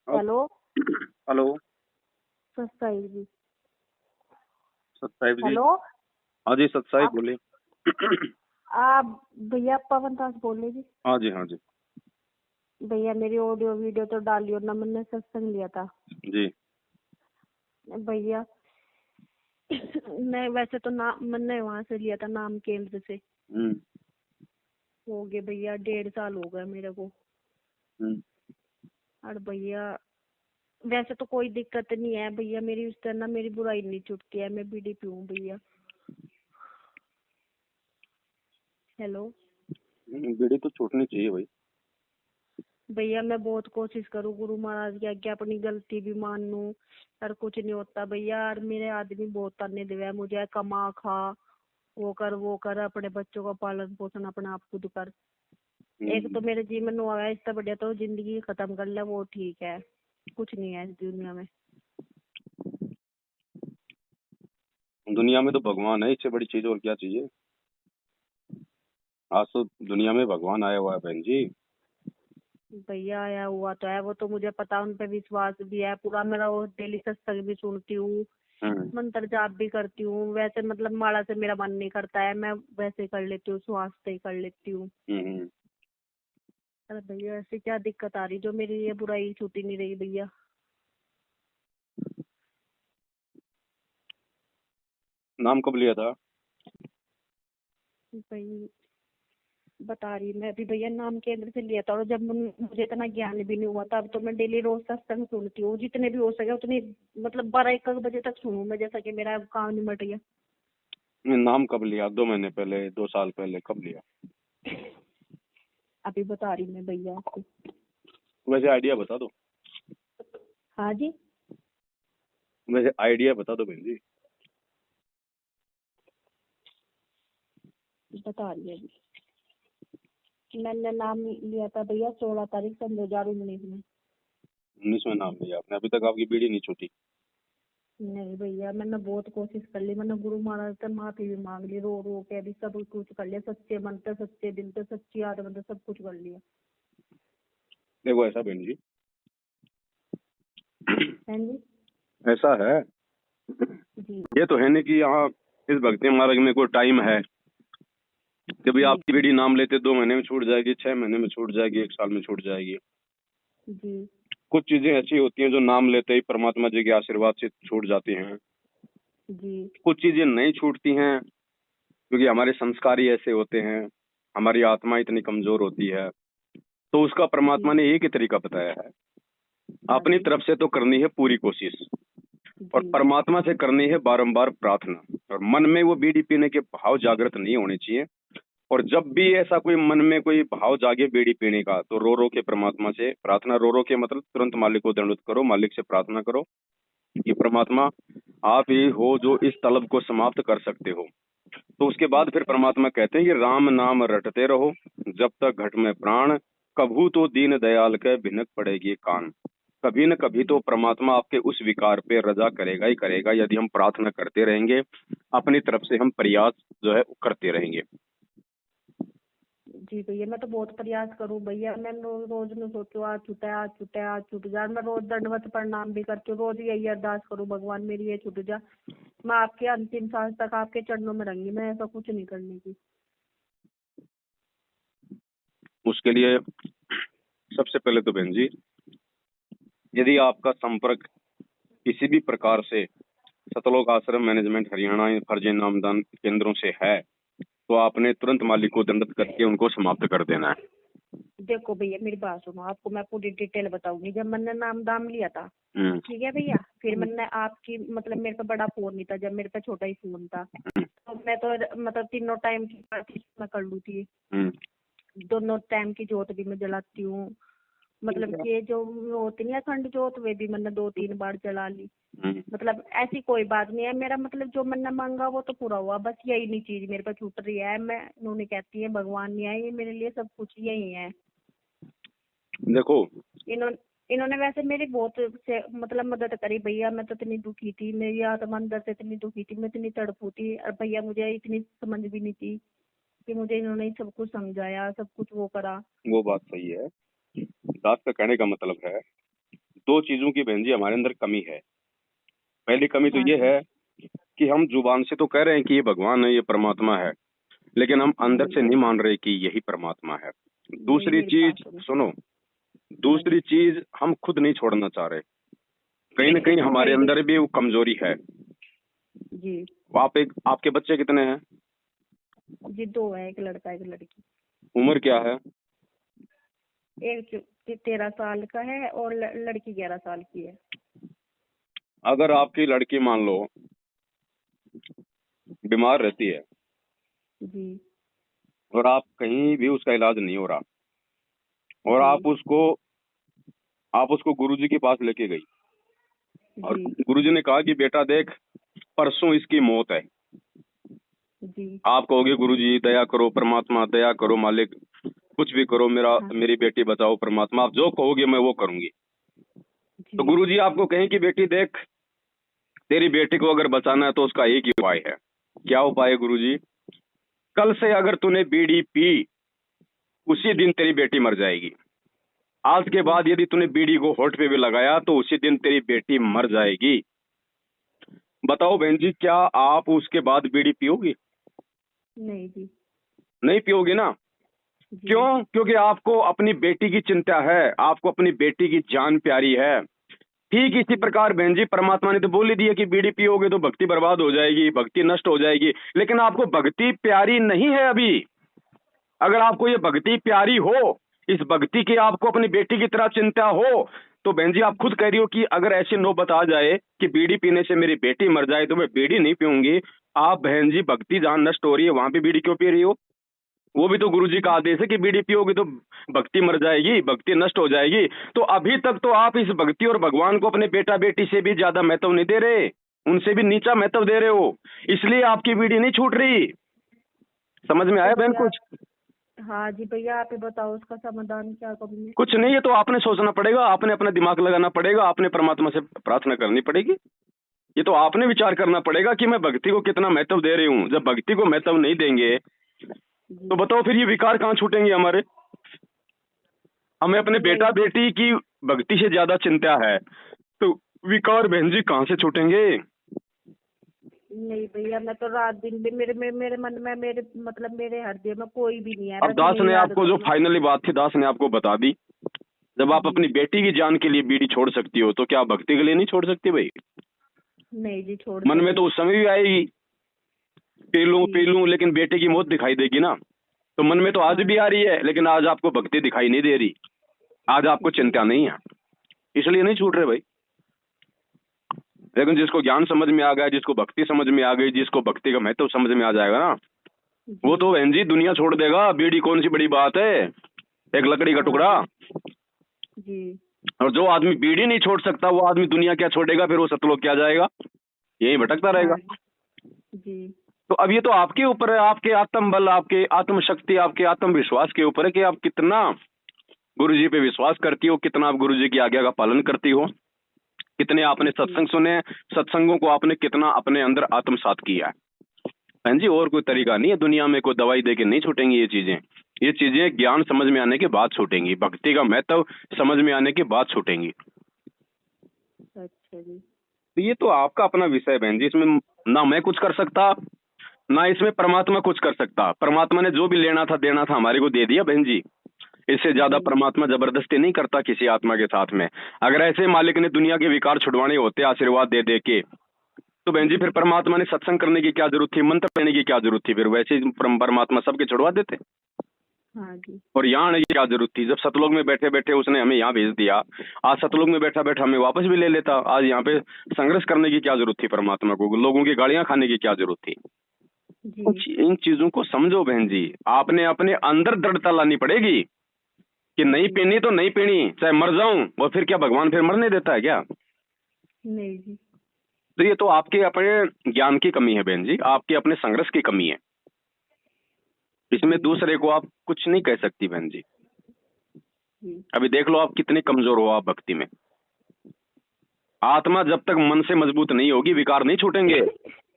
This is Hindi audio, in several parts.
हेलो। हेलो। सत्साई जी। सतसाहिब जी। हेलो। हाँ जी, सतसाहिब आप बोलिए। आप भैया पवन दास बोल रहे जी। हाँ जी, हाँ जी। भैया मेरी ऑडियो वीडियो तो डालियो ना, मैंने सत्संग लिया था जी। भैया। मैं वैसे तो नाम मैंने वहां से लिया था, नाम केंद्र से। हम्म। हो गए भैया 1.5 साल हो गए मेरे को। हम्म। और भैया वैसे तो कोई दिक्कत नहीं है भैया, मेरी उस तरह ना मेरी बुराई नहीं छूटती है, मैं बीड़ी पीऊँ भैया। हेलो। बीड़ी तो छूटनी चाहिए भाई। भैया मैं बहुत कोशिश करूँ गुरु महाराज की आज्ञा, अपनी गलती भी मान लूं, पर कुछ नहीं होता भैया। और मेरे आदमी बहुत ताने दिया है मुझे, कमा खा, वो कर, अपने बच्चों का पालन पोषण अपने आप खुद कर। एक तो मेरे जीवन में हुआ है, इससे बढ़िया तो जिंदगी खत्म कर ले, वो ठीक है। कुछ नहीं है इस दुनिया में। दुनिया में तो भगवान है, इससे बड़ी चीज और क्या चाहिए। आज तो दुनिया में भगवान आया हुआ है बहन जी। भैया आया हुआ तो है, वो तो मुझे पता, उन पे विश्वास भी है पूरा मेरा। वो डेली सत्संग भी सुनती हूँ, हम्म। मंत्र जाप भी करती हूँ। वैसे मतलब माला से मेरा मन नहीं करता है, मैं वैसे कर लेती हूँ, श्वास से ही कर लेती हूँ। हम्म। अरे भैया ऐसी क्या दिक्कत आ रही जो मेरी ये बुराई छूटी नहीं रही भैया। नाम कब लिया था? भाई बता रही मैं अभी भैया, नाम केंद्र से लिया था। और जब मुझे इतना ज्ञान भी नहीं हुआ था, अब तो मैं डेली रोज सत्संग सुनती हूँ, जितने भी हो सके उतनी, मतलब 12-1 बजे तक सुनूं मैं, जैसा कि मेरा काम निमट गया। नाम कब लिया? 2 महीने पहले, 2 साल पहले, कब लिया? अभी बता रही मैं भैया आपको। वैसे आइडिया बता दो। हाँ जी। वैसे आइडिया बता दो बहन जी। बता रही है अभी। मैंने नाम लिया था भैया 16 तारीख सन 2019 में। 19 में नाम लिया आपने, अभी तक आपकी बीड़ी नहीं छूटी। नहीं भैया मैंने बहुत कोशिश कर ली, मैंने गुरु महाराज से माफी भी मांग ली, रो रो के भी सब कुछ कर लिया, सच्चे मन से, सच्चे दिल से, सच्ची आत्मा से सब कुछ कर लिया। देखो ऐसा बहन जी। है जी। ऐसा है, जी ये तो है नहीं कि यहाँ इस भक्ति मार्ग में कोई टाइम है कि भाई जी आपकी बीड़ी नाम लेते 2 महीने में छूट जाएगी, 6 महीने में छूट जाएगी, 1 साल में छूट जाएगी। जी कुछ चीजें ऐसी होती हैं जो नाम लेते ही परमात्मा जी के आशीर्वाद से छूट जाती हैं। जी कुछ चीजें नहीं छूटती हैं क्योंकि हमारे संस्कार ही ऐसे होते हैं, हमारी आत्मा इतनी कमजोर होती है। तो उसका जी। परमात्मा ने एक ही तरीका बताया है, हाँ अपनी जी। तरफ से तो करनी है पूरी कोशिश, और जी परमात्मा से करनी है बारंबार प्रार्थना। और मन में वो बीड़ी पीने के भाव जागृत नहीं होने चाहिए। और जब भी ऐसा कोई मन में कोई भाव जागे बीड़ी पीने का, तो रो रो के परमात्मा से प्रार्थना, रो रो के मतलब तुरंत मालिक को दंडवत करो, मालिक से प्रार्थना करो कि परमात्मा आप ही हो जो इस तलब को समाप्त कर सकते हो। तो उसके बाद फिर अच्छा। परमात्मा कहते हैं कि राम नाम रटते रहो जब तक घट में प्राण, कभू तो दीन दयाल के भिनक पड़ेगी कान। कभी न कभी तो परमात्मा आपके उस विकार पे रजा करेगा ही करेगा, यदि हम प्रार्थना करते रहेंगे, अपनी तरफ से हम प्रयास जो है करते रहेंगे। जी भैया मैं तो बहुत प्रयास करूँ भैया, मैं रोज में सोचू आज छूटे, आज छूटे, आज छूट जा। मैं रोज दंडवत प्रणाम भी करती हूँ, रोज यही अरदास करूँ, भगवान मेरी ये छूट जा, मैं आपके अंतिम सांस तक आपके चरणों में रहूंगी, मैं ऐसा कुछ नहीं करने की। उसके लिए सबसे पहले तो बहन जी, यदि आपका संपर्क किसी भी प्रकार से सतलोक आश्रम मैनेजमेंट हरियाणा फर्जी नामदान केंद्रों से है, तो आपने तुरंत मालिक को दंडित करके उनको समाप्त कर देना है। देखो भैया मेरी बात सुनो, आपको मैं पूरी डिटेल बताऊंगी। जब मैंने नाम दाम लिया था, हम्म। ठीक है भैया, फिर मैंने आपकी, मतलब मेरे पे बड़ा फोन नहीं था, जब मेरे पे छोटा ही फोन था, तो मैं तो मतलब तीनों टाइम की प्रार्थना मैं कर लू थी, हम्म। दोनों टाइम की जोत भी मैं जलाती हूँ। मतलब कि ये जो होती नहीं अखंड जोत, वे भी मैंने 2-3 बार जला ली। हम्म। मतलब ऐसी कोई बात नहीं है, मेरा मतलब जो मैंने मांगा वो तो पूरा हुआ, बस यही नहीं चीज मेरे पे छूट रही है। मैं उन्होंने कहती है भगवान नहीं है, ये मेरे लिए सब कुछ यही है। देखो, इन्होंने इन्होंने वैसे मेरी बहुत से मतलब मदद करी भैया, मैं तो इतनी दुखी थी, मेरी आत्मा अंदर से इतनी दुखी थी, मैं इतनी तड़पू थी, और भैया मुझे इतनी समझ भी नहीं थी कि मुझे इन्होंने सब कुछ समझाया, सब कुछ वो करा। वो बात सही है। दास का कहने का मतलब है, दो चीजों की बहन जी हमारे अंदर कमी है। पहली कमी तो हाँ ये जी। है कि हम जुबान से तो कह रहे हैं कि ये भगवान है, ये परमात्मा है, लेकिन हम अंदर से जी नहीं मान रहे कि यही परमात्मा है। नहीं, दूसरी मेरी बात चीज सुनो। सुनो, हाँ जी। दूसरी चीज हम खुद नहीं छोड़ना चाह रहे। कहीं ना कहीं हमारे नहीं अंदर भी वो कमजोरी है। जी। आपके बच्चे कितने हैं? जी, दो है, एक लड़का एक लड़की। उम्र क्या है? एक 13 साल का है और लड़की 11 साल की है। अगर आपकी लड़की मान लो बीमार रहती है जी और आप कहीं भी उसका इलाज नहीं हो रहा और जी आप उसको गुरुजी के पास लेके गई और जी गुरुजी ने कहा कि बेटा देख, परसों इसकी मौत है। जी। आप कहोगे गुरुजी दया करो परमात्मा, दया करो मालिक, कुछ भी करो, हाँ मेरी बेटी बचाओ परमात्मा, आप जो कहोगे मैं वो करूंगी। तो जी गुरुजी आपको कहें कि बेटी देख, तेरी बेटी को अगर बचाना है तो उसका एक ही उपाय है। क्या उपाय है गुरुजी? कल से अगर तूने बीड़ी पी, उसी दिन तेरी बेटी मर जाएगी। आज के जी। बाद यदि तूने बीड़ी को होठ पे भी लगाया तो उसी दिन तेरी बेटी मर जाएगी। बताओ बहन जी, क्या आप उसके बाद बीड़ी पियोगी? नहीं जी। नहीं पियोगी ना। जी क्यों? क्योंकि आपको अपनी बेटी की चिंता है, आपको अपनी बेटी की जान प्यारी है। ठीक इसी जी प्रकार बहन जी परमात्मा ने तो बोल ही दिया कि बीड़ी पियोगे तो भक्ति बर्बाद हो जाएगी, भक्ति नष्ट हो जाएगी। लेकिन आपको भक्ति प्यारी नहीं है अभी। अगर आपको ये भक्ति प्यारी हो, इस भक्ति की आपको अपनी बेटी की तरह चिंता हो, तो बहन जी आप खुद कह रही हो कि अगर ऐसी नौबत आ जाए कि बीड़ी पीने से मेरी बेटी मर जाए तो मैं बीड़ी नहीं पीऊंगी। आप बहन जी भक्ति जहां नष्ट हो रही है वहां पे बीड़ी क्यों पी रही हो? वो भी तो गुरुजी का आदेश है कि बीड़ी पियोगे तो भक्ति मर जाएगी, भक्ति नष्ट हो जाएगी। तो अभी तक तो आप इस भक्ति और भगवान को अपने बेटा बेटी से भी ज्यादा महत्व नहीं दे रहे, उनसे भी नीचा महत्व दे रहे हो, इसलिए आपकी बीड़ी नहीं छूट रही। समझ में तो आया बहन भैया, कुछ? हाँ जी भैया, आप ही बताओ उसका समाधान क्या करूँ मैं? कुछ नहीं है तो आपने सोचना पड़ेगा, आपने अपना दिमाग लगाना पड़ेगा, आपने परमात्मा से प्रार्थना करनी पड़ेगी। ये तो आपने विचार करना पड़ेगा कि मैं भक्ति को कितना महत्व दे रही हूँ। जब भक्ति को महत्व नहीं देंगे तो जी बताओ फिर ये विकार कहाँ छूटेंगे हमारे? हमें अपने तो बेटा वही। बेटी की भक्ति से ज्यादा चिंता है, तो विकार बहन जी कहाँ से छूटेंगे? नहीं भैया, मैं तो रात दिन भी मेरे मन में, मेरे मतलब मेरे हृदय में कोई भी नहीं है, अब बस दास इन्हें ने याद आपको जो करूँ। फाइनली बात थी दास ने आपको बता दी। जब आप जी अपनी बेटी की जान के लिए बीड़ी छोड़ सकती हो तो क्या आप भक्ति के लिए नहीं छोड़ सकती भाई? नहीं जी, छोड़ मन में देंगे। तो उस समय भी आएगी पी जी लूं, लेकिन बेटे की मौत दिखाई देगी ना। तो मन में तो आज हाँ भी आ रही है, लेकिन आज आपको भक्ति दिखाई नहीं दे रही, आज आपको जी चिंता नहीं है, इसलिए नहीं छूट रहे भाई। लेकिन जिसको ज्ञान समझ में आ गया, जिसको भक्ति समझ में आ गई, जिसको भक्ति का महत्व समझ में आ जाएगा ना, वो जी तो बहन जी दुनिया छोड़ देगा। बीड़ी कौन सी बड़ी बात है, एक लकड़ी का हाँ टुकड़ा। जी और जो आदमी बीड़ी नहीं छोड़ सकता वो आदमी दुनिया क्या छोड़ेगा? फिर वो सतलोक क्या जाएगा? यही भटकता रहेगा। हाँ जी तो अब ये तो आपके ऊपर है, आपके आत्मबल, आपके आत्मशक्ति, आपके आत्मविश्वास के ऊपर है कि आप कितना गुरु जी पे विश्वास करती हो, कितना आप गुरु जी की आज्ञा का पालन करती हो, कितने आपने जी सत्संग सुने, सत्संगों को आपने कितना अपने अंदर आत्मसात किया है। बहन जी और कोई तरीका नहीं है, दुनिया में कोई दवाई दे के नहीं छूटेंगी ये चीजें। ये चीजें ज्ञान समझ में आने के बाद छूटेंगी, भक्ति का महत्व समझ में आने के बाद छूटेंगी। अच्छा जी। तो ये तो आपका अपना विषय है बहन जी, इसमें ना मैं कुछ कर सकता ना इसमें परमात्मा कुछ कर सकता। परमात्मा ने जो भी लेना था देना था हमारे को दे दिया बहन जी। इससे ज्यादा जी परमात्मा जबरदस्ती नहीं करता किसी आत्मा के साथ में। अगर ऐसे मालिक ने दुनिया के विकार छुड़वाने होते आशीर्वाद दे दे के, तो बहन जी फिर परमात्मा ने सत्संग करने की क्या जरूरत थी, मंत्र लेने की क्या जरूरत थी? फिर वैसे ही परमात्मा सबके छुड़वा देते। हाँ जी और यहाँ आने की क्या जरूरत थी? जब सतलोक में बैठे बैठे उसने हमें यहाँ भेज दिया, आज सतलोक में बैठा बैठा हमें वापस भी ले लेता। आज यहाँ पे संघर्ष करने की क्या जरूरत थी परमात्मा को? लोगों की गालियां खाने की क्या जरूरत थी? जी इन चीजों को समझो बहन जी, आपने अपने अंदर दृढ़ता लानी पड़ेगी कि नहीं जी। पीनी तो नहीं पीनी, चाहे मर जाऊं। और फिर क्या भगवान फिर मरने देता है क्या? नहीं जी। तो ये तो आपके अपने ज्ञान की कमी है बहन जी, आपके अपने संघर्ष की कमी है। इसमें जी दूसरे को आप कुछ नहीं कह सकती बहन जी। जी अभी देख लो आप कितने कमजोर हो आप भक्ति में। आत्मा जब तक मन से मजबूत नहीं होगी विकार नहीं छूटेंगे।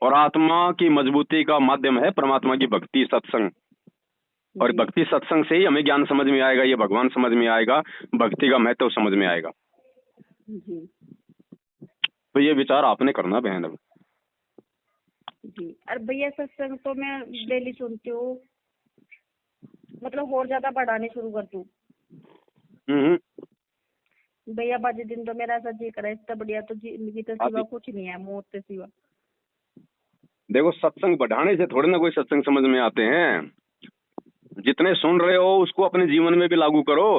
और आत्मा की मजबूती का माध्यम है परमात्मा की भक्ति सत्संग। और जी भक्ति सत्संग से ही हमें ज्ञान समझ में आएगा, ये भगवान समझ में आएगा, भक्ति का महत्व समझ में आएगा। जी तो ये विचार आपने करना बहन। अब जी। अरे भैया सत्संग तो मैं डेली सुनती हूँ, मतलब और ज्यादा बढ़ाने शुरू कर दूँ हम्म, भैया। बाकी दिन तो मेरा ऐसा जी करे इतना बढ़िया, तो जिंदगी तो सिवा अभी कुछ नहीं है, मौत से सिवा। देखो, सत्संग बढ़ाने से थोड़ी ना कोई सत्संग समझ में आते हैं। जितने सुन रहे हो उसको अपने जीवन में भी लागू करो,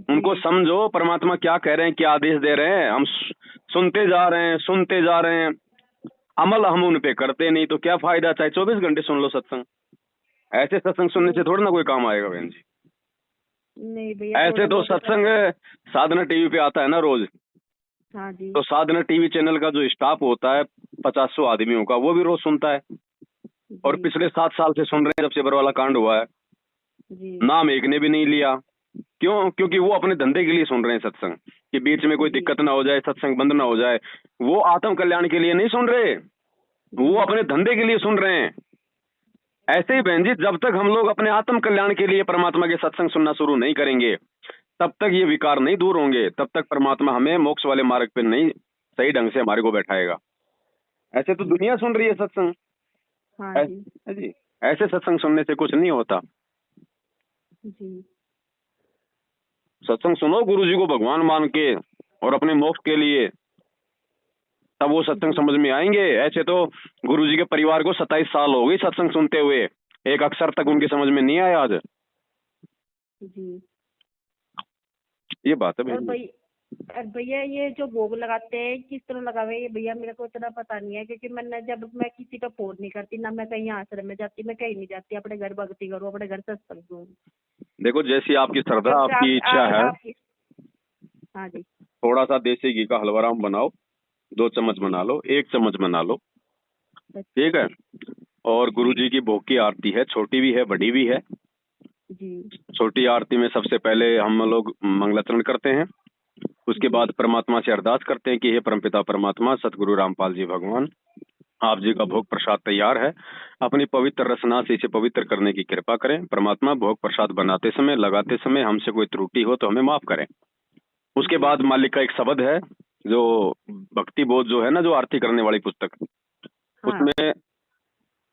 उनको जी समझो परमात्मा क्या कह रहे हैं, क्या आदेश दे रहे हैं। हम सुनते जा रहे हैं, सुनते जा रहे हैं, अमल हम उन पे करते नहीं, तो क्या फायदा। चाहे 24 घंटे सुन लो सत्संग, ऐसे सत्संग सुनने से थोड़ी ना कोई काम आएगा बहन जी। नहीं भैया, ऐसे थोड़ा तो बहुत तो सत्संग साधना टीवी पे आता है ना रोज, हाँ जी तो साधना टीवी चैनल का जो स्टाफ होता है 50-100 आदमियों का, वो भी रोज सुनता है। और जी पिछले 7 साल से सुन रहे हैं जब से बरवाला कांड हुआ है, जी नाम एक ने भी नहीं लिया। क्यों? क्योंकि वो अपने धंधे के लिए सुन रहे हैं सत्संग, कि बीच में कोई जी दिक्कत ना हो जाए, सत्संग बंद ना हो जाए। वो आत्म कल्याण के लिए नहीं सुन रहे, वो जी अपने धंधे के लिए सुन रहे हैं। ऐसे ही बहन जी, जब तक हम लोग अपने आत्म कल्याण के लिए परमात्मा के सत्संग सुनना शुरू नहीं करेंगे, तब तक ये विकार नहीं दूर होंगे, तब तक परमात्मा हमें मोक्ष वाले मार्ग पे नहीं सही ढंग से हमारे को बैठाएगा। ऐसे तो दुनिया सुन रही है सत्संग। हाँ जी जी, ऐसे सत्संग सुनने से कुछ नहीं होता। जी सत्संग सुनो गुरु जी को भगवान मान के और अपने मोक्ष के लिए, तब वो सत्संग जी समझ में आएंगे। ऐसे तो गुरु जी के परिवार को 27 साल हो गई सत्संग सुनते हुए, एक अक्षर तक उनकी समझ में नहीं आया आज। जी। ये बात है और बहन जी। भैया ये जो भोग लगाते हैं किस तरह लगावे ये भैया, मेरे को इतना पता नहीं है, क्योंकि मैं किसी का फोन नहीं करती, ना मैं कहीं आश्रम में जाती, मैं कहीं नहीं जाती, अपने घर भक्ति करूँ, अपने घर सत्संग करूँ। देखो, जैसी आपकी श्रद्धा, जब से आपकी इच्छा है, आपकी हाँ जी थोड़ा सा देसी घी का हलवा राम बनाओ, 2 चम्मच जी बना लो, 1 चम्मच बना लो, अच्छा ठीक है। और गुरु जी की भोग की आरती है, छोटी भी है बड़ी भी है। जी छोटी आरती में सबसे पहले हम लोग मंगलाचरण करते हैं, उसके जी बाद परमात्मा से अरदास करते हैं कि हे परमपिता परमात्मा सतगुरु रामपाल जी भगवान, आप जी का जी भोग प्रसाद तैयार है, अपनी पवित्र रसना से इसे पवित्र करने की कृपा करें। परमात्मा, भोग प्रसाद बनाते समय, लगाते समय हमसे कोई त्रुटि हो तो हमें माफ करें। उसके जी बाद मालिक का एक शब्द है, जो भक्ति बोध जो है ना, जो आरती करने वाली पुस्तक, हाँ उसमें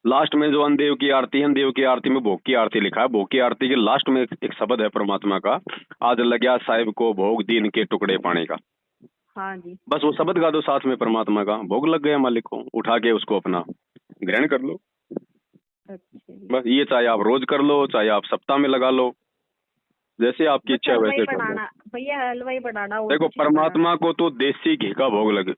लास्ट में जो अनदेव की आरती है, अनदेव की आरती में भोग की आरती लिखा है। भोग की आरती के लास्ट में एक शब्द है परमात्मा का, आज लग्या साहिब को भोग दीन के टुकड़े पाने का। हाँ जी बस वो शब्द गा दो साथ में, परमात्मा का भोग लग गया मालिक को, उठा के उसको अपना ग्रहण कर लो। अच्छा जी। बस ये चाहे आप रोज कर लो, चाहे आप सप्ताह में लगा लो, जैसे आपकी बस इच्छा है हलवाई वैसे कर लो। बनाना भैया, हलवाई बनाना और देखो, कुछ नहीं बनाना। परमात्मा को तो देसी घी का भोग लगे।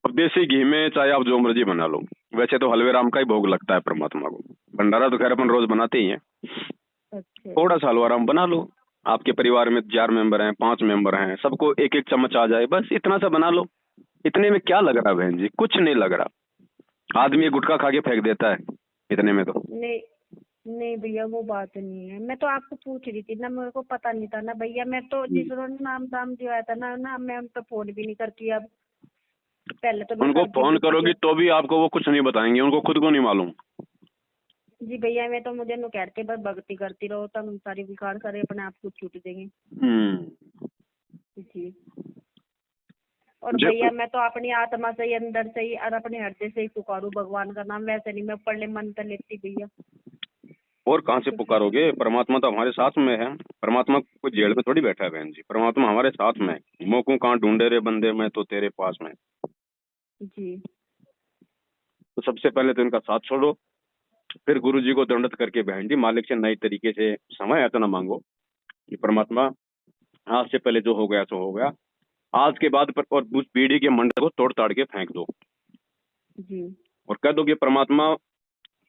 अब देसी घी में चाहे आप जो मर्जी बना लो, वैसे तो हलवे राम का ही भोग लगता है परमात्मा को। भंडारा तो खैर अपन रोज बनाते ही हैं, अच्छा जी थोड़ा सा हलवा राम बना लो। आपके परिवार में 4 मेंबर हैं, 5 मेंबर हैं, सबको 1-1 चम्मच आ जाए, बस इतना सा बना लो। इतने में क्या लग रहा बहन जी, कुछ नहीं लग रहा। आदमी गुटखा खा के फेंक देता है इतने में तो। नहीं नहीं भैया, वो बात नहीं है। मैं तो आपको पूछ रही थी ना, मेरे को पता नहीं था ना भैया। मैं तो जिस रोज नाम दाम जो आया था ना मैं उन पर फोन भी नहीं करती अब। पहले तो मैं उनको करती फोन थी करोगी क्योंकि तो भी आपको वो कुछ नहीं बताएंगे, उनको खुद को नहीं मालूम। जी भैया, मैं तो मुझे नु कहते बस भक्ति करती रहो, तब सारी विकार सारे अपने आप को छूट देंगे। हम्म। जी। और जब भैया मैं तो अपनी आत्मा से ही, अंदर से ही और अपने हृदय से ही पुकारूं भगवान का नाम, वैसे नहीं मैं पढ़ने मन कर लेती भैया। और कहाँ से पुकारोगे, परमात्मा तो हमारे साथ में है। परमात्मा कोई जेल में थोड़ी बैठा है बहन जी, परमात्मा हमारे साथ में है। मोको कहाँ ढूंढे रे बंदे, मैं तो तेरे पास में। जी तो सबसे पहले तो इनका साथ छोड़ो, फिर गुरु जी को दंडत करके बहन जी मालिक से नई तरीके से समय याचना मांगो कि परमात्मा, आज से पहले जो हो गया सो हो गया, आज के बाद पर और उस पीढ़ी के मंडल को तोड़ ताड़ के फेंक दो जी और कह दो कि परमात्मा,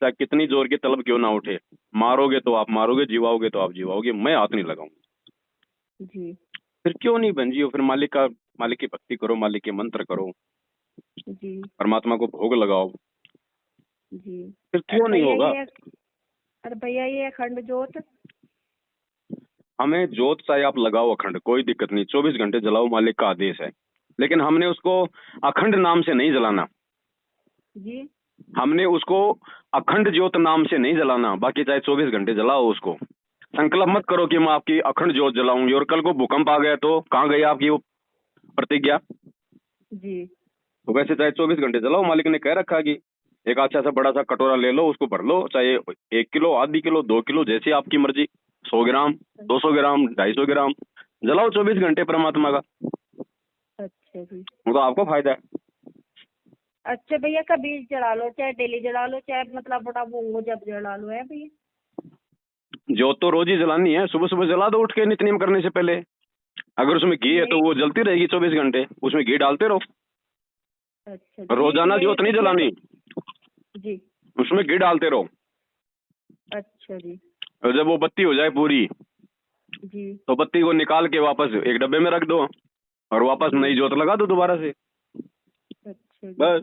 चाहे कितनी जोर की तलब क्यों ना उठे, मारोगे तो आप मारोगे, जीवाओगे तो आप जीवाओगे, मैं हाथ नहीं लगाऊंगा। जी फिर क्यों नहीं बहन जी, फिर मालिक की भक्ति करो, मालिक के मंत्र करो, जी परमात्मा को भोग लगाओ, जी। फिर अरे क्यों नहीं भैया होगा। ये अरे भैया ये अखंड जोत। हमें जोत चाहे आप लगाओ अखंड, कोई दिक्कत नहीं, 24 घंटे जलाओ, मालिक का आदेश है। लेकिन हमने उसको अखंड नाम से नहीं जलाना, जी हमने उसको अखंड ज्योत नाम से नहीं जलाना। बाकी चाहे 24 घंटे जलाओ उसको, संकल्प मत करो कि मैं आपकी अखंड ज्योत जलाऊंगी और कल को भूकंप आ गया तो कहाँ गई आपकी वो प्रतिज्ञा। जी तो वैसे चाहे 24 घंटे चलाओ, मालिक ने कह रखा कि एक अच्छा सा बड़ा सा कटोरा ले लो, उसको भर लो, चाहे 1 किलो, आधी किलो, 2 किलो, जैसी आपकी मर्जी, 100 ग्राम, 200 ग्राम, 250 ग्राम, जलाओ 24 घंटे परमात्मा का। अच्छा जी। वो तो आपको फायदा है। अच्छा भैया, कभी जला लो, चाहे डेली जला लो, चाहे मतलब बड़ा वो जब जला लो, है भैया? जोत तो रोज ही जलानी है, सुबह सुबह जला दो उठ के नित्य करने से पहले। अगर उसमें घी है तो वो जलती रहेगी 24 घंटे, उसमें घी डालते रहो। अच्छा रोजाना नहीं, जोत नहीं पिछले जलानी, जी। उसमें घी डालते रहो। अच्छा जी। और जब वो बत्ती हो जाए पूरी, जी तो बत्ती को निकाल के वापस एक डब्बे में रख दो और वापस जी। नई जोत लगा दो दोबारा से, अच्छा जी, बस।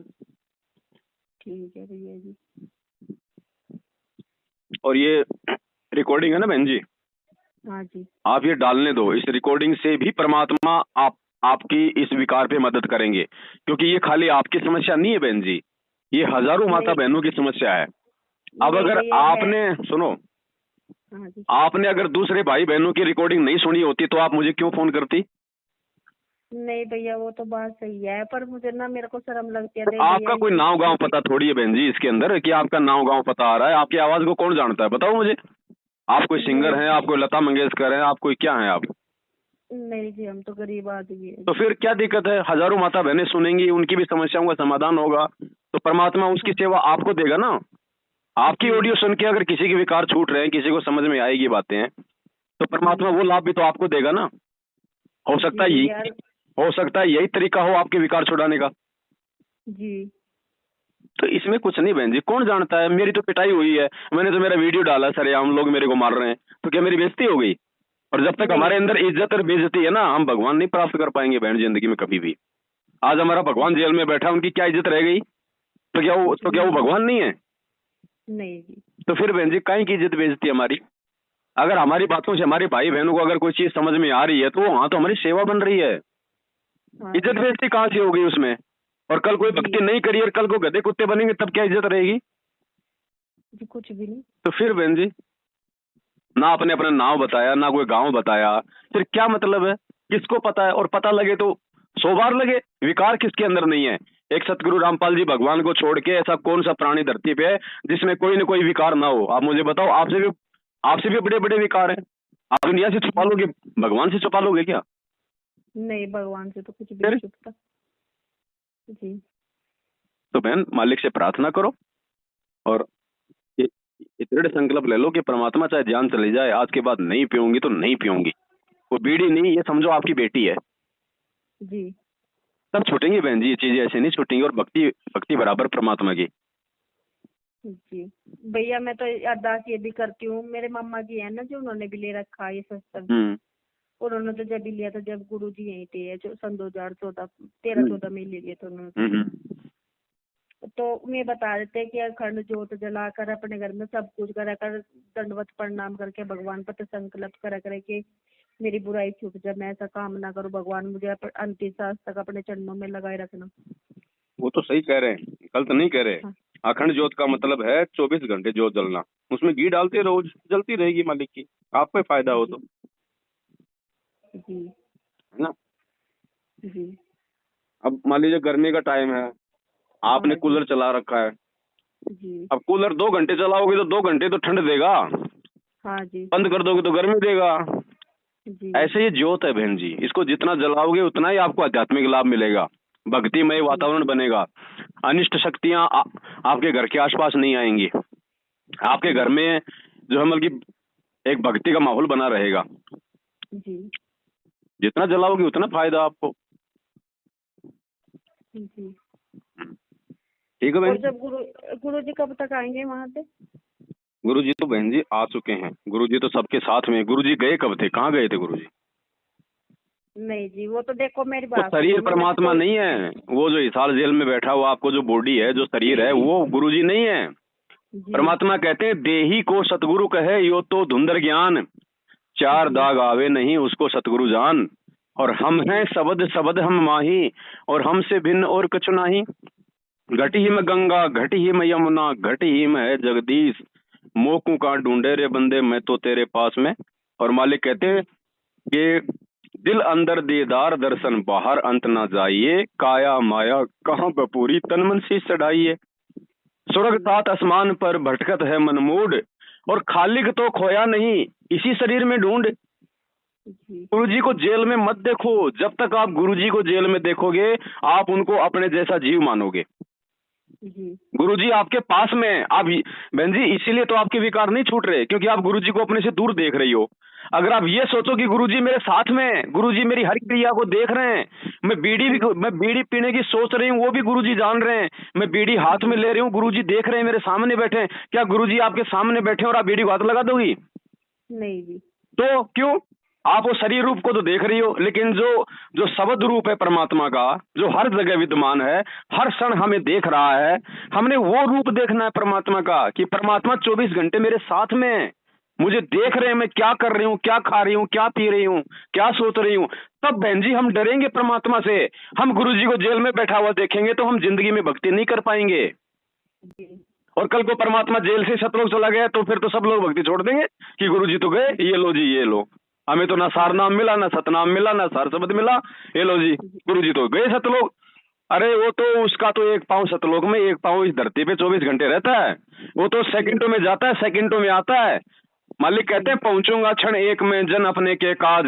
ठीक है भैया जी। और ये रिकॉर्डिंग है ना बहन जी, हाँ जी। आप ये डालने दो। इस रिकॉर्डिंग से भी परमात्मा आपकी इस विकार पे मदद करेंगे, क्योंकि ये खाली आपकी समस्या नहीं है बहन जी, ये हजारों माता नहीं बहनों की समस्या है। अब नहीं अगर भैया है। आपने सुनो, हाँ जी। आपने अगर दूसरे भाई बहनों की रिकॉर्डिंग नहीं सुनी होती तो आप मुझे क्यों फोन करती? नहीं भैया, वो तो बात सही है, पर मुझे ना, मेरे को शर्म लगती है। पर देख भैया, आपका कोई नाव गांव पता थोड़ी है बहन जी इसके अंदर कि आपका नाव गांव पता आ रहा है। आपकी आवाज को कौन जानता है बताओ मुझे। आप कोई सिंगर हैं, आप कोई लता मंगेशकर हैं, आप कोई क्या हैं आप? नहीं जी, हम तो गरीब आदमी है। तो फिर क्या दिक्कत है? हजारों माता बहनें सुनेंगी, उनकी भी समस्याओं का समाधान होगा, तो परमात्मा उसकी सेवा आपको देगा ना। आपकी ऑडियो सुन के अगर किसी के विकार छूट रहे हैं, किसी को समझ में आएगी बातें, तो परमात्मा वो लाभ भी तो आपको देगा ना। हो सकता है जी यार। हो सकता है यही तरीका हो आपके विकार छुड़ाने का। जी तो इसमें कुछ नहीं बहन जी, कौन जानता है। मेरी तो पिटाई हुई है, मैंने तो मेरा वीडियो डाला, सर हम लोग मेरे को मार रहे हैं, तो क्या मेरी बेइज्जती हो गई? और जब तक नहीं। हमारे अंदर इज्जत और बेइज्जती है ना, हम भगवान नहीं प्राप्त कर पाएंगे बहन जिंदगी में कभी भी। आज हमारा भगवान जेल में बैठा, उनकी क्या इज्जत रह गई? तो क्या वो भगवान नहीं है? नहीं जी। तो फिर बहन जी काहे की इज्जत बेइज्जती हमारी? अगर हमारी बातों से हमारे भाई बहनों को अगर कोई चीज समझ में आ रही है तो वहां तो हमारी सेवा बन रही है। हाँ इज्जत बेइज्जती कहाँ से होगी उसमें? और कल कोई भक्ति नहीं करी और कल को गधे कुत्ते बनेंगे तब क्या इज्जत रहेगी? जी, कुछ भी नहीं। तो फिर बहन जी, ना आपने अपना नाम बताया, ना कोई गांव बताया, फिर क्या मतलब है? किसको पता है? और पता लगे तो 100 बार लगे। विकार किसके अंदर नहीं है? एक सतगुरु रामपाल जी भगवान को छोड़ के ऐसा कौन सा प्राणी धरती पे है जिसमें कोई ना कोई विकार ना हो? आप मुझे बताओ। आपसे भी बड़े बड़े विकार हैं। आप दुनिया से छुपा लोगे, भगवान से छुपा लोगे क्या? नहीं, भगवान से तो कुछ भी फिर नहीं छुपता जी। तो बहन मालिक से प्रार्थना करो और ये ये दृढ़ संकल्प ले लो कि परमात्मा चाहे जान चली जाए, आज के बाद नहीं पीऊंगी तो नहीं पीऊंगी। वो बीड़ी नहीं, ये समझो आपकी बेटी है। जी सब छूटेंगी बहन जी, ये चीजें ऐसे नहीं छूटेंगी। और भक्ति भक्ति बराबर परमात्मा की। जी भैया, मैं तो अरदास ये भी करती हूँ, मेरे मामा जी है ना, जो उन्होंने भी ले रखा है ये सत्संग। उन्होंने तो जब भी लिया था, जब गुरु जी यहीं थे, जो सन 2014 13-14 में ले लिए थे उन्होंने। तो मैं बता देते हैं कि अखंड जोत जलाकर अपने घर में सब कुछ करा कर, दंडवत प्रणाम करके भगवान पर संकल्प करा करे कि मेरी बुराई छूट जाए, मैं ऐसा काम ना करूँ, भगवान मुझे अंतिम सांस तक अपने चरणों में लगाए रखना। वो तो सही कह रहे हैं, गलत नहीं कह रहे। हाँ अखंड ज्योत का मतलब है 24 घंटे ज्योत जलना। उसमें घी डालते रहो, जलती रहेगी मालिक की, आपको ही फायदा हो तो, जी है ना। जी। अब मान लीजिए गर्मी का टाइम है, आपने हाँ जी। कूलर चला रखा है। जी अब कूलर 2 घंटे चलाओगे तो 2 घंटे तो ठंड देगा, हाँ जी। बंद कर दोगे तो गर्मी देगा। जी ऐसे ये ज्योत है बहन जी, इसको जितना जलाओगे उतना ही आपको आध्यात्मिक लाभ मिलेगा, भक्तिमय वातावरण बनेगा। अनिष्ट शक्तियां आपके घर के आसपास नहीं आएंगी। आपके घर में जो है मतलब कि एक भक्ति का माहौल बना रहेगा। जी जितना जलाओगे उतना फायदा आपको। जी। ठीक है और बहन। जब गुरु जी कब तक आएंगे वहाँ से? गुरु जी तो बहन जी आ चुके हैं, गुरु जी तो सबके साथ में। गुरु जी गए कब थे, कहाँ गए थे गुरु जी? नहीं जी, वो तो देखो मेरी वो बात शरीर सुनो, मैं जब परमात्मा नहीं है। वो जो हिसार जेल में बैठा हुआ आपको जो बॉडी है, जो शरीर है, वो गुरु जी नहीं है। जी परमात्मा कहते हैं देही को सतगुरु कहे यो तो धुंधर ज्ञान, 4 दाग आवे नहीं उसको सतगुरु जान। और हम हैं शब्द शब्द हम माही, और हमसे भिन्न और कछु नाही। घटी ही में गंगा, घटी ही में यमुना, घटी ही में है जगदीश। मोकू का ढूंढे रे बंदे मैं तो तेरे पास में। और मालिक कहते हैं कि दिल अंदर दीदार दर्शन बाहर अंत ना जाइए, काया माया कहाँ बपूरी तन मन शीश चढ़ाइए। स्वर्ग सात आसमान पर भटकत है मनमूड, और खालिक तो खोया नहीं इसी शरीर में ढूंढ। जी गुरुजी को जेल में मत देखो, जब तक आप गुरुजी को जेल में देखोगे आप उनको अपने जैसा जीव मानोगे। जी गुरुजी आपके पास में है। आप बहन जी इसीलिए तो आपके विकार नहीं छूट रहे, क्योंकि आप गुरुजी को अपने से दूर देख रही हो। अगर आप ये सोचो कि गुरुजी मेरे साथ में है, गुरुजी मेरी हर क्रिया को देख रहे हैं, मैं बीड़ी पीने की सोच रही हूँ वो भी गुरुजी जान रहे हैं, मैं बीड़ी हाथ में ले रही हूँ गुरुजी देख रहे हैं, मेरे सामने बैठे हैं, क्या गुरुजी आपके सामने बैठे हैं और आप बीड़ी को हाथ लगा दोगी? नहीं जी। तो क्यों? आप वो शरीर रूप को तो देख रही हो, लेकिन जो जो शब्द रूप है परमात्मा का, जो हर जगह विद्यमान है, हर क्षण हमें देख रहा है, हमने वो रूप देखना है परमात्मा का, कि परमात्मा 24 घंटे मेरे साथ में है, मुझे देख रहे हैं मैं क्या कर रही हूँ, क्या खा रही हूँ, क्या पी रही हूँ, क्या सोच रही हूँ। तब बहन जी हम डरेंगे परमात्मा से। हम गुरुजी को जेल में बैठा हुआ देखेंगे तो हम जिंदगी में भक्ति नहीं कर पाएंगे। जी और कल को परमात्मा जेल से सतलोक चला गया तो फिर तो सब लोग भक्ति छोड़ देंगे कि गुरुजी तो गए, ये लो जी ये लो, हमें तो ना सार नाम मिला, ना सतनाम मिला, ना सार शब्द मिला, ये लो जी गुरुजी तो गए सतलोक। अरे वो तो उसका तो एक पाँव सतलोक में, एक पाँव इस धरती पे 24 घंटे रहता है, वो तो सेकंडों में जाता है, सेकंडों में आता है। मालिक कहते हैं पहुंचूंगा क्षण एक में जन अपने के काज।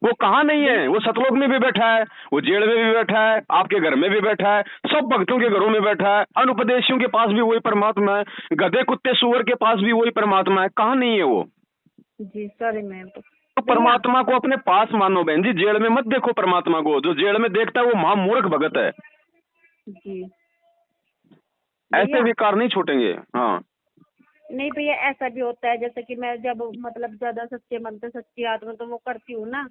वो कहाँ नहीं है, वो सतलोक में भी बैठा है, वो जेल में भी बैठा है, आपके घर में भी बैठा है, सब भक्तों के घरों में बैठा है, अनुपदेशियों के पास भी वही परमात्मा है, गधे कुत्ते सुअर के पास भी वही परमात्मा है। कहाँ नहीं है वो? जी सॉरी मैम। तो परमात्मा को अपने पास मानो बहन जी, जेल में मत देखो परमात्मा को। जो जेल में देखता है वो महामूर्ख भगत है। जी ऐसे भैया, विकार नहीं छूटेंगे। हाँ नहीं भैया ऐसा भी होता है, जैसे कि मैं जब मतलब ज्यादा सच्चे मन से सच्ची आत्मा तो वो करती हूँ ना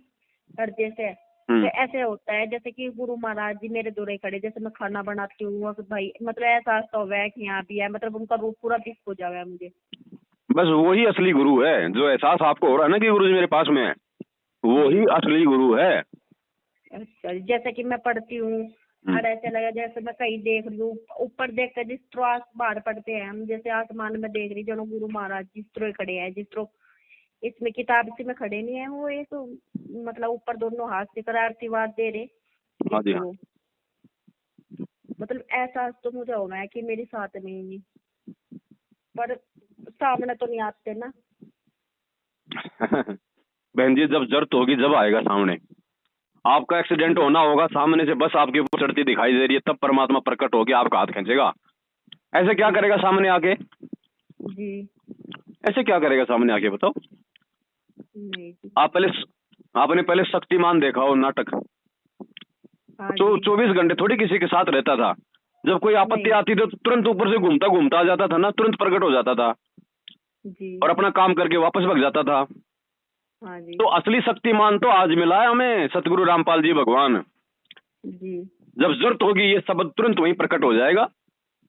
हृदय से, तो ऐसे होता है जैसे कि गुरु महाराज जी मेरे दूर खड़े, जैसे मैं खाना बनाती हूँ और भाई मतलब एहसास तो हुआ है कि यहाँ भी है, मतलब उनका रूप पूरा दिख हो जावा है मुझे। बस वही असली गुरु है। जो एहसास आपको हो रहा है ना कि गुरु जी मेरे पास में है, वही असली गुरु है। अच्छा, जैसे कि मैं पढ़ती हूँ और ऐसे लगा जैसे मैं कहीं देख रही हूँ, ऊपर देख कर जिस तरह बाहर पढ़ते हैं हम, जैसे आसमान में देख रही जो गुरु महाराज जिस तरह खड़े हैं, जिस तरह इसमें किताब से में खड़े नहीं है, वो एक मतलब ऊपर दोनों हाथ से कर आशीर्वाद दे रहे। हाँ जी हाँ। मतलब एहसास तो मुझे होना है कि मेरे साथ में ही, पर सामने तो नहीं आते ना। बहन जी जब जरूरत होगी जब आएगा सामने। आपका एक्सीडेंट होना होगा, सामने से बस आपके ऊपर चढ़ती दिखाई दे रही है, तब परमात्मा प्रकट होकर आपका हाथ खींचेगा। ऐसे क्या करेगा सामने आके? जी ऐसे क्या करेगा सामने आके बताओ? नहीं। आपने पहले शक्तिमान देखा हो नाटक? हाँ तो जी। 24 घंटे थोड़ी किसी के साथ रहता था। जब कोई आपत्ति आती थी तो तुरंत ऊपर से घूमता घूमता आ जाता था ना, तुरंत प्रकट हो जाता था जी और अपना काम करके वापस भग जाता था। हाँ जी। तो असली शक्तिमान तो आज मिला है हमें, सतगुरु रामपाल जी भगवान। जी जब जरूरत होगी ये शब्द तुरंत वहीं प्रकट हो जाएगा,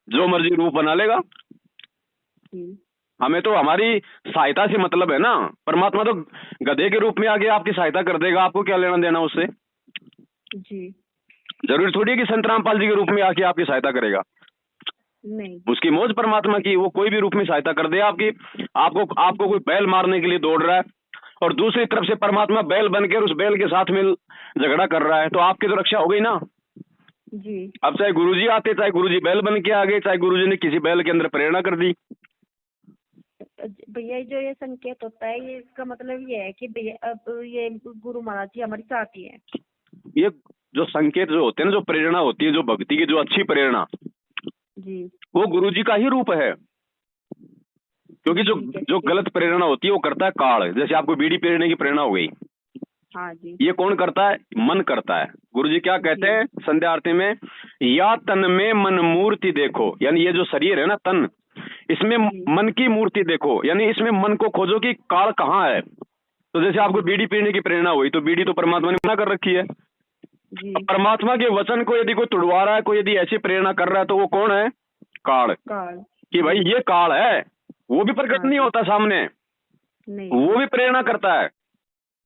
जो मर्जी रूप बना लेगा। जी हमें तो हमारी सहायता से मतलब है ना। परमात्मा तो गधे के रूप में आके आपकी सहायता कर देगा, आपको क्या लेना देना उससे? जी जरूरी थोड़ी है कि संत रामपाल जी के रूप में आके आपकी सहायता करेगा। नहीं। उसकी मौज परमात्मा की, वो कोई भी रूप में सहायता कर दे आपकी। आपको कोई बैल मारने के लिए दौड़ रहा है और दूसरी तरफ से परमात्मा बैल बनकर उस बैल के साथ में झगड़ा कर रहा है, तो आपकी तो रक्षा हो गई ना। जी अब चाहे गुरुजी आते, चाहे गुरुजी बैल बन के आ गए, चाहे गुरुजी ने किसी बैल के अंदर प्रेरणा कर दी। भैया जो ये संकेत होता है, ये इसका मतलब ये है कि भैया अब ये गुरु महाराज जी हमारी साथ ही है। ये जो संकेत जो होते हैं ना, जो प्रेरणा होती है, जो भक्ति की जो अच्छी प्रेरणा, जी वो गुरुजी का ही रूप है। क्योंकि जो गलत प्रेरणा होती है वो करता है काल। जैसे आपको बीड़ी पीने की प्रेरणा हो गई, हाँ जी। ये कौन करता है? मन करता है। गुरुजी क्या कहते हैं संध्या आरती में? या तन में मन मूर्ति देखो, यानी ये जो शरीर है ना तन, इसमें मन की मूर्ति देखो, यानी इसमें मन को खोजो कि काल कहाँ है। तो जैसे आपको बीड़ी पीने की प्रेरणा हुई, तो बीड़ी तो परमात्मा ने मना कर रखी है। परमात्मा के वचन को यदि कोई तुड़वा रहा है, कोई यदि ऐसी प्रेरणा कर रहा है, तो वो कौन है? काल। कि भाई ये काल है। वो भी प्रकट नहीं होता सामने, वो भी प्रेरणा करता है।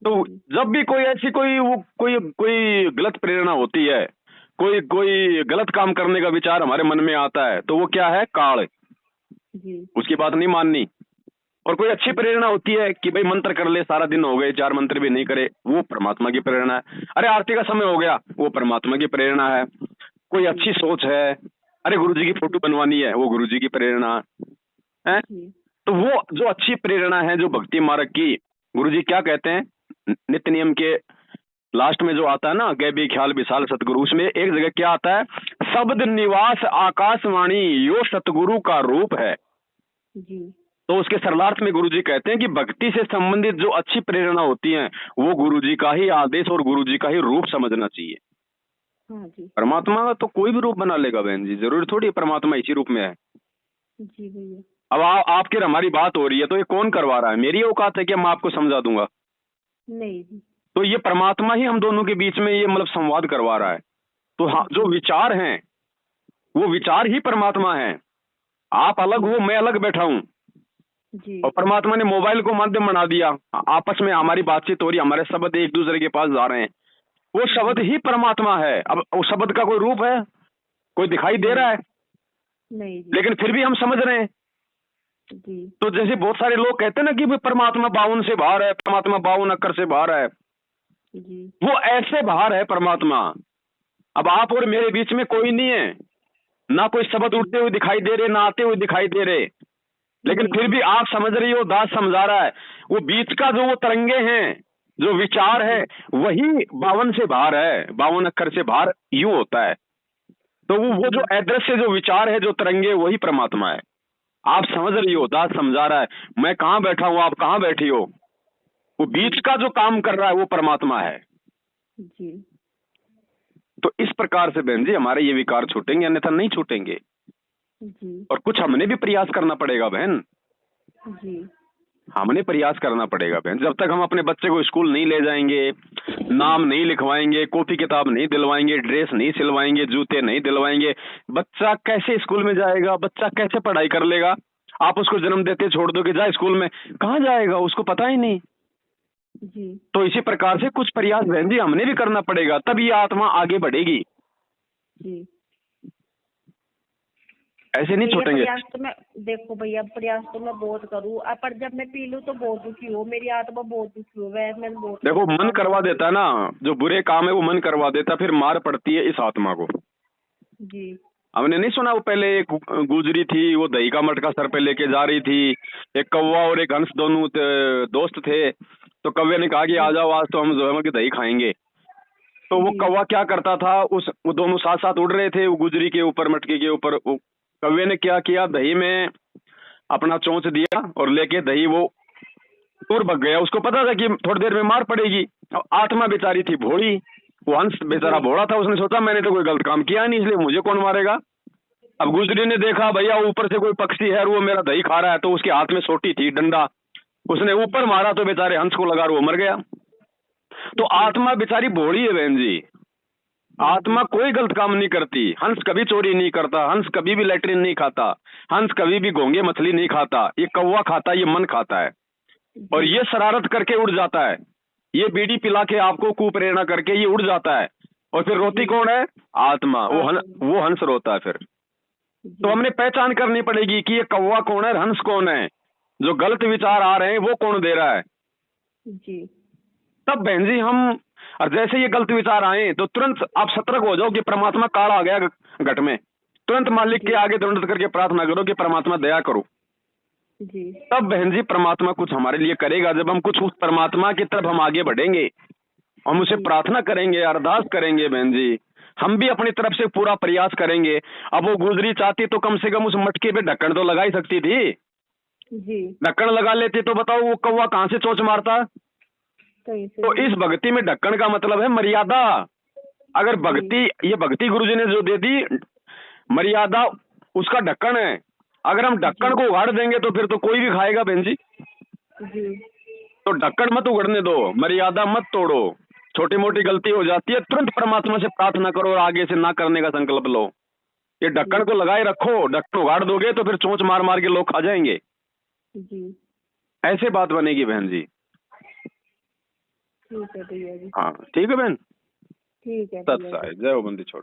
तो जब भी कोई ऐसी कोई गलत प्रेरणा होती है, कोई गलत काम करने का विचार हमारे मन में आता है, तो वो क्या है? काल। उसकी बात नहीं माननी। और कोई अच्छी प्रेरणा होती है कि भाई मंत्र कर ले, सारा दिन हो गए 4 मंत्र भी नहीं करे, वो परमात्मा की प्रेरणा है। अरे आरती का समय हो गया, वो परमात्मा की प्रेरणा है। कोई अच्छी सोच है, अरे गुरुजी की फोटो बनवानी है, वो गुरुजी की प्रेरणा है। तो वो जो अच्छी प्रेरणा है, जो भक्ति मार्ग की, गुरुजी क्या कहते हैं नित्य नियम के लास्ट में जो आता है ना, गैबी ख्याल विशाल सतगुरु, उसमें एक जगह क्या आता है, शब्द निवास आकाशवाणी यो सतगुरु का रूप है जी। तो उसके सरलार्थ में गुरुजी कहते हैं कि भक्ति से संबंधित जो अच्छी प्रेरणा होती है वो गुरुजी का ही आदेश और गुरुजी का ही रूप समझना चाहिए। हाँ जी। परमात्मा का तो कोई भी रूप बना लेगा बहन जी, जरूरी थोड़ी परमात्मा इसी रूप में है। जी भैया। अब आपके हमारी बात हो रही है तो ये कौन करवा रहा है? मेरी औकात है कि मैं आपको समझा दूंगा? नहीं जी। तो ये परमात्मा ही हम दोनों के बीच में ये मतलब संवाद करवा रहा है। तो हाँ, जो विचार हैं वो विचार ही परमात्मा है। आप अलग हो, मैं अलग बैठा हूँ जी। और परमात्मा ने मोबाइल को माध्यम बना दिया, आपस में हमारी बातचीत हो रही, हमारे शब्द एक दूसरे के पास जा रहे हैं, वो शब्द ही परमात्मा है। अब उस शब्द का कोई रूप है, कोई दिखाई दे रहा है? नहीं जी। लेकिन फिर भी हम समझ रहे हैं। जी। तो जैसे बहुत सारे लोग कहते हैं ना कि भाई परमात्मा 52 से बाहर है, परमात्मा 52 अक्षर से बाहर है, जी। वो ऐसे बाहर है परमात्मा। अब आप और मेरे बीच में कोई नहीं है, ना कोई शब्द उठते हुए दिखाई दे रहे, ना आते हुए दिखाई दे रहे, लेकिन फिर भी आप समझ रही हो, दास समझा रहा है, वो बीच का जो वो तरंगे हैं, जो विचार है, वही 52 से बाहर है, 52 अक्षर से बाहर यूं होता है। तो वो जो अदृश्य जो विचार है, जो तरंगे, वही परमात्मा है। आप समझ रही हो, दास समझा रहा है, मैं कहाँ बैठा हूं, आप कहाँ बैठी हो, वो बीच का जो काम कर रहा है वो परमात्मा है। जी। तो इस प्रकार से बहन जी हमारे ये विकार छूटेंगे, अन्यथा नहीं छूटेंगे। जी। और कुछ हमने भी प्रयास करना पड़ेगा बहन, जी। हमने प्रयास करना पड़ेगा बहन। जब तक हम अपने बच्चे को स्कूल नहीं ले जाएंगे, नाम नहीं लिखवाएंगे, कॉपी किताब नहीं दिलवाएंगे, ड्रेस नहीं सिलवाएंगे, जूते नहीं दिलवाएंगे, बच्चा कैसे स्कूल में जाएगा, बच्चा कैसे पढ़ाई कर लेगा? आप उसको जन्म देते छोड़ दो कि जा स्कूल में, कहाँ जाएगा, उसको पता ही नहीं। जी। तो इसी प्रकार से कुछ प्रयास बहन जी हमने भी करना पड़ेगा, तब ये आत्मा आगे बढ़ेगी। जी। ऐसे नहीं छूटेंगे। प्रयास तो मैं, देखो भैया, प्रयास तो मैं बहुत करूँ, पर जब मैं पी लूँ तो बहुत दुखी हो, मेरी आत्मा बहुत दुखी हो, वैसे मैं बहुत। देखो मन करवा देता है ना, जो बुरे काम है वो मन करवा देता, फिर मार पड़ती है इस आत्मा को। जी। हमने नहीं सुना, वो पहले एक गुजरी थी, वो दही का मटका सर पे लेके जा रही थी, एक कौवा और एक हंस दोनों दोस्त थे। तो कौवे ने कहा कि आ जाओ, आज तो हम जो है कि दही खाएंगे। तो वो कौवा क्या करता था, वो दोनों साथ साथ उड़ रहे थे, वो गुजरी के ऊपर, मटके के ऊपर। कौवे ने क्या किया, दही में अपना चोंच दिया और लेके दही वो दूर भग गया। उसको पता था कि थोड़ी देर में मार पड़ेगी। आत्मा बेचारी थी भोली, वो हंस बेचारा भोला था, उसने सोचा मैंने तो कोई गलत काम किया नहीं, इसलिए मुझे कौन मारेगा। अब गुजरी ने देखा भैया ऊपर से कोई पक्षी है और वो मेरा दही खा रहा है, तो उसके हाथ में सोटी थी, डंडा, उसने ऊपर मारा तो बेचारे हंस को लगा और वो मर गया। तो आत्मा बेचारी भोली है बहन जी, आत्मा कोई गलत काम नहीं करती। हंस कभी चोरी नहीं करता, हंस कभी भी लैट्रिन नहीं खाता, हंस कभी भी घोंगे मछली नहीं खाता, ये कौवा खाता है, ये मन खाता है। और ये शरारत करके उड़ जाता है, ये बीड़ी पिला के आपको कुप्रेरणा करके ये उड़ जाता है, और फिर रोती कौन है? आत्मा। वो हंस रोता है फिर। तो हमने पहचान करनी पड़ेगी कि ये कौवा कौन है, हंस कौन है, जो गलत विचार आ रहे हैं वो कौन दे रहा है। जी। तब बहन जी हम, और जैसे ये गलत विचार आए तो तुरंत आप सतर्क हो जाओ कि परमात्मा काल आ गया घट में, तुरंत मालिक के आगे दंड करके प्रार्थना करो कि परमात्मा दया करो। जी। तब बहन जी परमात्मा कुछ हमारे लिए करेगा। जब हम कुछ उस परमात्मा की तरफ हम आगे बढ़ेंगे, हम उसे प्रार्थना करेंगे, अरदास करेंगे बहन जी, हम भी अपनी तरफ से पूरा प्रयास करेंगे। अब वो गुजरी चाहती तो कम से कम उस मटके पे ढक्कन तो लगा ही सकती थी। जी। ढक्कन लगा लेती तो बताओ वो कौवा कहाँ से चोंच मारता। तो इस भक्ति में ढक्कन का मतलब है मर्यादा। अगर भक्ति, ये भक्ति गुरुजी ने जो दे दी मर्यादा, उसका ढक्कन है। अगर हम ढक्कन को उगाड़ देंगे तो फिर तो कोई भी खाएगा बहन जी। तो ढक्कन मत उगड़ने दो, मर्यादा मत तोड़ो। छोटी मोटी गलती हो जाती है, तुरंत परमात्मा से प्रार्थना करो और आगे से ना करने का संकल्प लो। ये ढक्कन को लगाए रखो, ढक्कन उगाड़ दोगे तो फिर चोंच मार मार के लोग खा जाएंगे। ऐसे बात बनेगी बहन जी। ठीक है भैया जी। हाँ ठीक है बहन, ठीक है। सत्संग जय हो बंदी छोड़।